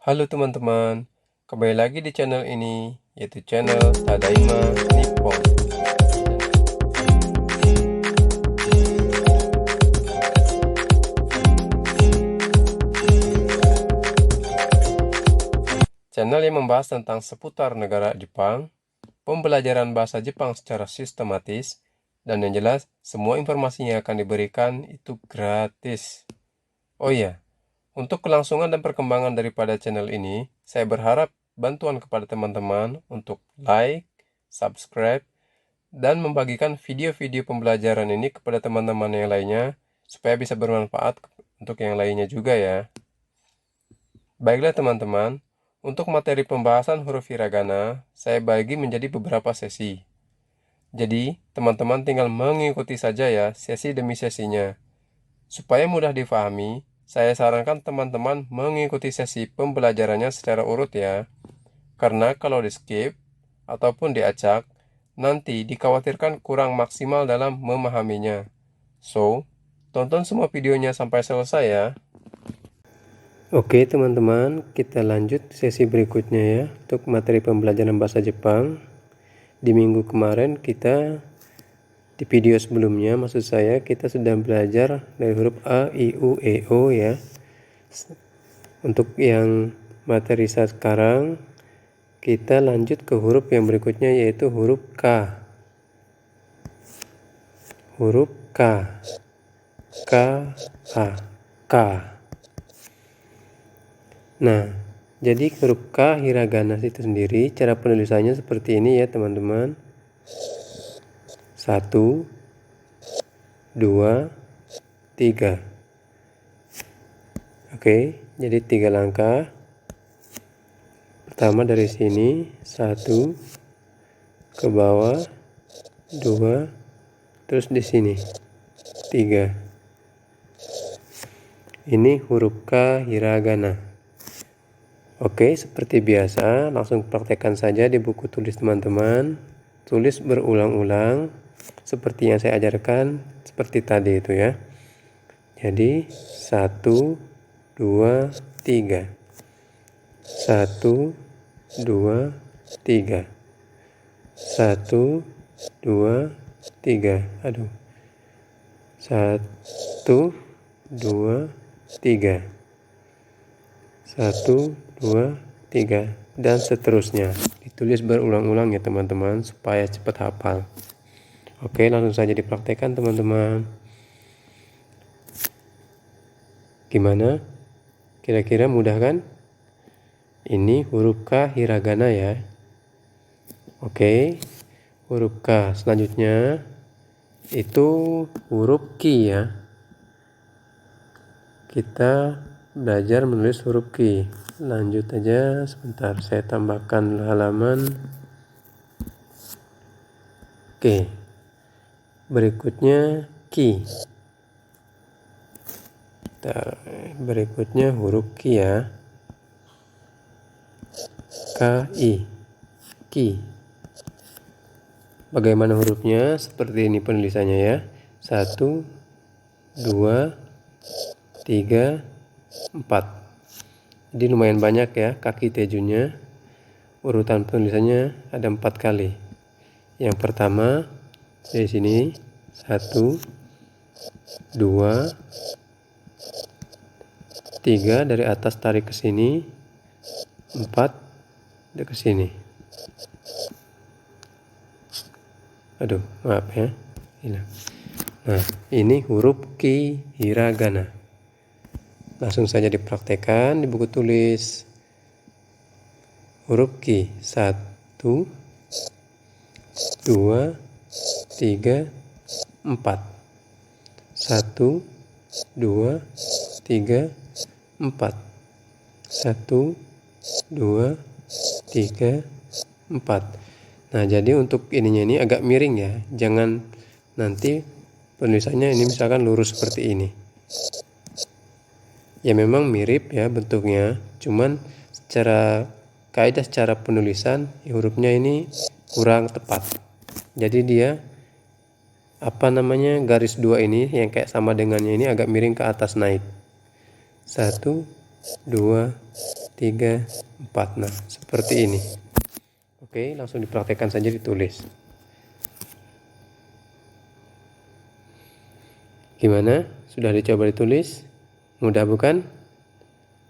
Halo teman-teman, kembali lagi di channel ini, yaitu channel Tadaima Nippon. Channel yang membahas tentang seputar negara Jepang, pembelajaran bahasa Jepang secara sistematis, dan yang jelas, semua informasi yang akan diberikan itu gratis. Oh iya, untuk kelangsungan dan perkembangan daripada channel ini, saya berharap bantuan kepada teman-teman untuk like, subscribe, dan membagikan video-video pembelajaran ini kepada teman-teman yang lainnya supaya bisa bermanfaat untuk yang lainnya juga ya. Baiklah teman-teman, untuk materi pembahasan huruf hiragana, saya bagi menjadi beberapa sesi. Jadi, teman-teman tinggal mengikuti saja ya sesi demi sesinya. Supaya mudah difahami, saya sarankan teman-teman mengikuti sesi pembelajarannya secara urut ya. Karena kalau di-skip ataupun diacak, nanti dikhawatirkan kurang maksimal dalam memahaminya. So, tonton semua videonya sampai selesai ya. Oke teman-teman, kita lanjut sesi berikutnya ya untuk materi pembelajaran bahasa Jepang. Di minggu kemarin di video sebelumnya maksud saya kita sudah belajar dari huruf A, I, U, E, O ya. Untuk yang materi saat sekarang kita lanjut ke huruf yang berikutnya yaitu huruf K. Huruf K. K, A, K. Nah, jadi huruf K hiragana itu sendiri, cara penulisannya seperti ini ya teman-teman. 1, 2, 3. Oke, jadi 3 langkah. Pertama dari sini, 1 ke bawah, 2, terus di sini, 3. Ini huruf K hiragana. Oke, seperti biasa, langsung praktekkan saja di buku tulis teman-teman. Tulis berulang-ulang, seperti yang saya ajarkan, seperti tadi itu ya. Jadi, 1, 2, 3. 1, 2, 3. 1, 2, 3. Aduh. 1, 2, 3. 1, 2, 3, dan seterusnya. Ditulis berulang-ulang ya teman-teman supaya cepat hafal. Oke, langsung saja dipraktekkan teman-teman. Gimana? Kira-kira mudah kan? Ini huruf K hiragana ya. Oke, huruf K selanjutnya itu huruf Ki ya. Kita belajar menulis huruf Ki. Lanjut aja sebentar, saya tambahkan halaman. Oke, berikutnya Ki. Berikutnya huruf Ki ya. K-I, Ki. Bagaimana hurufnya? Seperti ini penulisannya ya. 1, 2, 3, 4. Jadi lumayan banyak ya kaki tejunya. Urutan penulisannya ada 4 kali. Yang pertama dari sini 1, 2, 3 dari atas tarik ke sini, 4 ke sini. Aduh, maaf ya. Nah, ini huruf Ki hiragana. Langsung saja dipraktekkan di buku tulis. Huruf Ki 1, 2, 3, 4. 1, 2, 3, 4. 1, 2, 3, 4. Nah, jadi untuk ininya ini agak miring ya. Jangan nanti penulisannya ini misalkan lurus seperti ini. Ya memang mirip ya bentuknya, cuman secara penulisan hurufnya ini kurang tepat. Jadi dia garis 2 ini yang kayak sama dengannya ini agak miring ke atas naik. 1, 2, 3, 4. Nah, seperti ini. Oke, langsung dipraktekkan saja ditulis. Gimana? Sudah dicoba ditulis? Mudah bukan?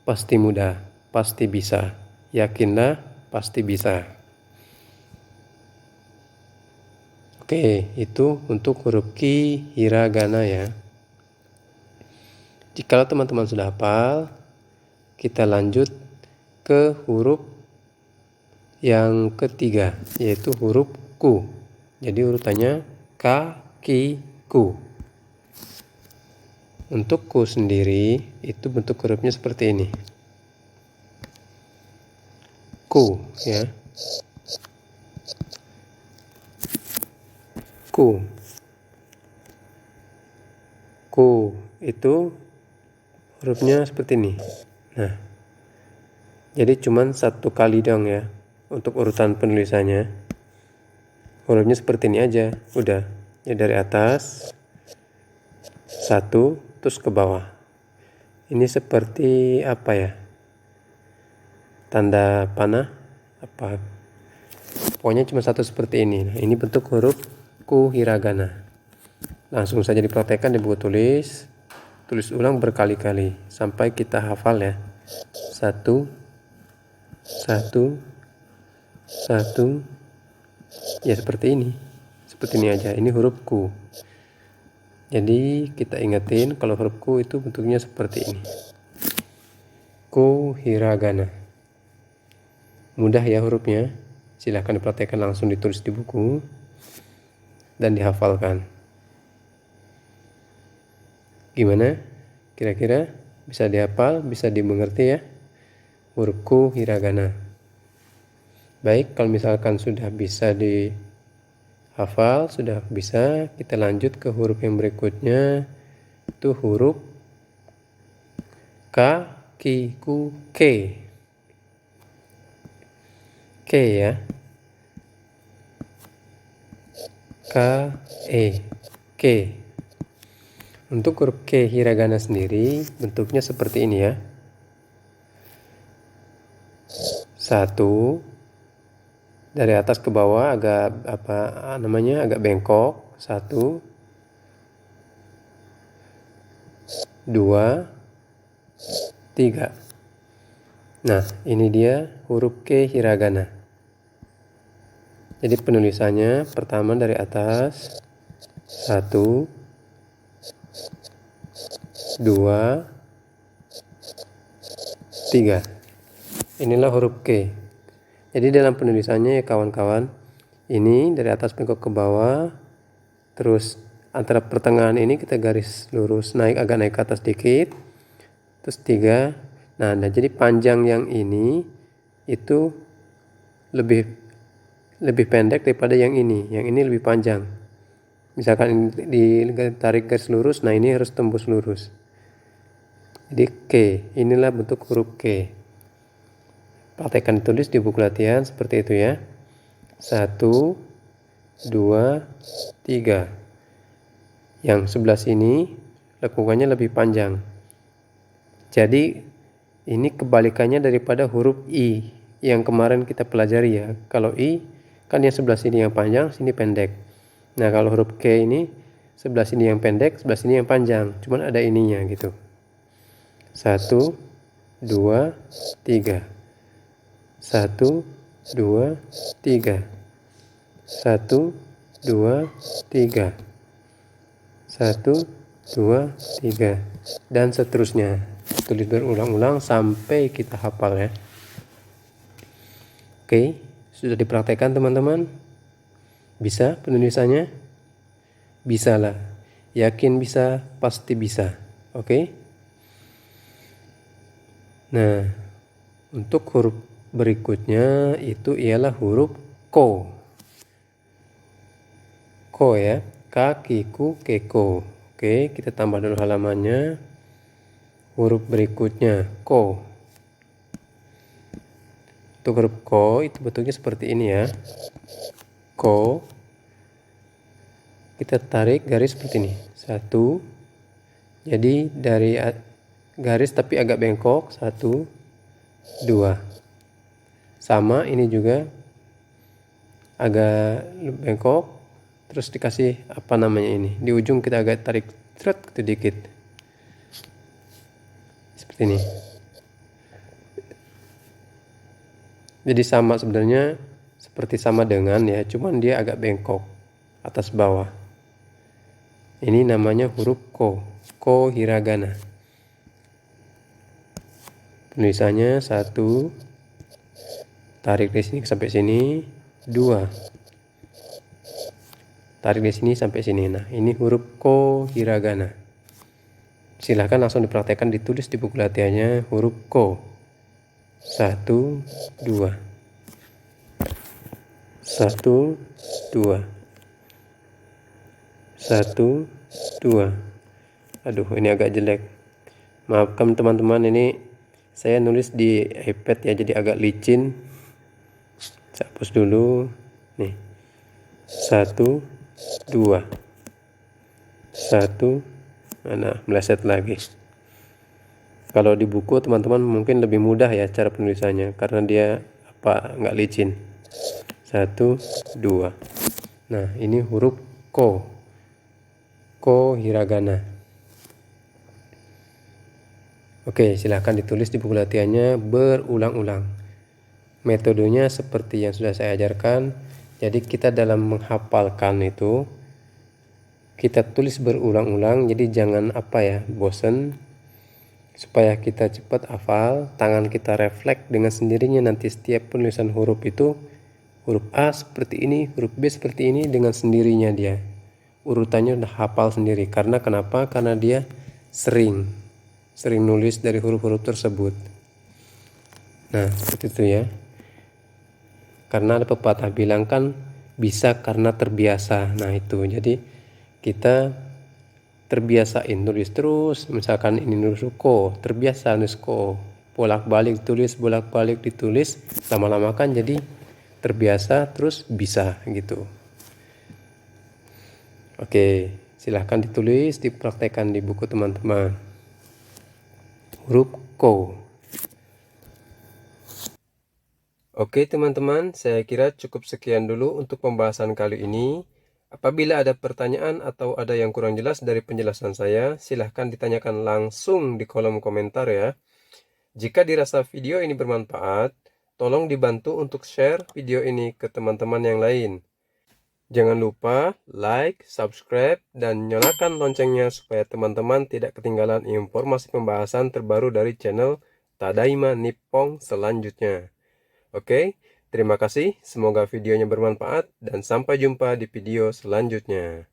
Pasti mudah, pasti bisa. Yakinlah, pasti bisa. Oke, itu untuk huruf ki hiragana ya. Jika teman-teman sudah hafal, kita lanjut ke huruf yang ketiga, yaitu huruf ku. Jadi urutannya ka, ki, ku. Untuk ku sendiri, itu bentuk hurufnya seperti ini. Ku, ya. Ku. Ku itu hurufnya seperti ini. Nah, jadi cuman satu kali dong ya untuk urutan penulisannya. Hurufnya seperti ini aja, udah. Ya dari atas satu terus ke bawah. Ini seperti apa ya? Tanda panah apa? Pokoknya cuma satu seperti ini. Nah, ini bentuk huruf ku hiragana. Langsung saja dipraktekkan di buku tulis. Tulis ulang berkali-kali sampai kita hafal ya. Satu, satu, satu. Ya seperti ini. Seperti ini aja. Ini huruf ku. Jadi kita ingetin kalau huruf ku itu bentuknya seperti ini. Ku hiragana. Mudah ya hurufnya. Silahkan dipraktekkan langsung ditulis di buku dan dihafalkan. Gimana? Kira-kira bisa dihafal, bisa dimengerti ya? Huruf ku hiragana. Baik, kalau misalkan sudah bisa dihafal, sudah bisa, kita lanjut ke huruf yang berikutnya. Itu huruf ka, ki, ku, ke. Ke ya. Ka, e, ke. Untuk huruf ke hiragana sendiri bentuknya seperti ini ya. Satu, dari atas ke bawah agak agak bengkok. Satu, dua, tiga. Nah, ini dia huruf ke hiragana. Jadi penulisannya pertama dari atas. Satu, dua, tiga. Inilah huruf K. Jadi dalam penulisannya ya kawan-kawan, ini dari atas bengkok ke bawah, terus antara pertengahan ini kita garis lurus agak naik ke atas dikit, terus tiga. Nah, jadi panjang yang ini itu lebih pendek daripada yang ini. Yang ini lebih panjang. Misalkan ditarik garis lurus, nah ini harus tembus lurus. Jadi K, inilah bentuk huruf K. Praktekkan ditulis di buku latihan seperti itu ya. 1, 2, 3. Yang sebelah sini lekukannya lebih panjang. Jadi ini kebalikannya daripada huruf I yang kemarin kita pelajari ya. Kalau I kan yang sebelah sini yang panjang, sini pendek. Nah kalau huruf K ini sebelah sini yang pendek, sebelah sini yang panjang. Cuman ada ininya gitu. 1, 2, 3. 1, 2, 3. 1, 2, 3. 1, 2, 3. Dan seterusnya. Tulis berulang-ulang sampai kita hafal ya. Oke, sudah dipraktekkan teman-teman? Bisa penulisannya? Bisalah. Yakin bisa, pasti bisa. Oke? Nah, untuk huruf berikutnya itu ialah huruf ko. Ko ya. Ka, ki, ku, ke, ko. Oke, kita tambah dulu halamannya. Huruf berikutnya ko. Untuk huruf ko itu bentuknya seperti ini ya. Ko. Kita tarik garis seperti ini. 1. Jadi dari garis tapi agak bengkok. 1, 2. Sama ini juga agak bengkok, terus dikasih apa namanya ini, di ujung kita agak tarik sedikit seperti ini. Jadi sama sebenarnya, seperti sama dengan ya, cuman dia agak bengkok atas bawah. Ini namanya huruf ko hiragana. Penulisannya 1, tarik di sini sampai sini, 2, tarik di sini sampai sini. Nah, ini huruf ko hiragana. Silahkan langsung dipraktekkan, ditulis di buku latihannya huruf ko. 1, 2, 1, 2, 1, 2. Aduh, ini agak jelek. Maafkan teman-teman, ini saya nulis di iPad ya, jadi agak licin. Saya hapus dulu. Nih. 1, 2. 1. Nah, meleset lagi. Kalau di buku teman-teman mungkin lebih mudah ya cara penulisannya, karena dia nggak licin. 1, 2. Nah, ini huruf ko hiragana. Oke, silahkan ditulis di buku latihannya berulang-ulang. Metodenya seperti yang sudah saya ajarkan. Jadi kita dalam menghafalkan itu, kita tulis berulang-ulang, jadi jangan bosen. Supaya kita cepat hafal, tangan kita refleks dengan sendirinya nanti setiap penulisan huruf itu, huruf A seperti ini, huruf B seperti ini, dengan sendirinya dia. Urutannya udah hafal sendiri. Karena kenapa? Karena dia sering nulis dari huruf-huruf tersebut. Nah, seperti itu ya. Karena ada pepatah bilang kan, bisa karena terbiasa. Nah, itu. Jadi kita terbiasain nulis terus, misalkan ini nulis ko, terbiasa nulis ko, bolak-balik ditulis, lama-lama kan jadi terbiasa, terus bisa gitu. Oke, silahkan ditulis, dipraktekkan di buku teman-teman. Huruf ko. Oke teman-teman, saya kira cukup sekian dulu untuk pembahasan kali ini. Apabila ada pertanyaan atau ada yang kurang jelas dari penjelasan saya, silahkan ditanyakan langsung di kolom komentar ya. Jika dirasa video ini bermanfaat, tolong dibantu untuk share video ini ke teman-teman yang lain. Jangan lupa like, subscribe, dan nyalakan loncengnya supaya teman-teman tidak ketinggalan informasi pembahasan terbaru dari channel Tadaima Nippon selanjutnya. Oke, terima kasih. Semoga videonya bermanfaat dan sampai jumpa di video selanjutnya.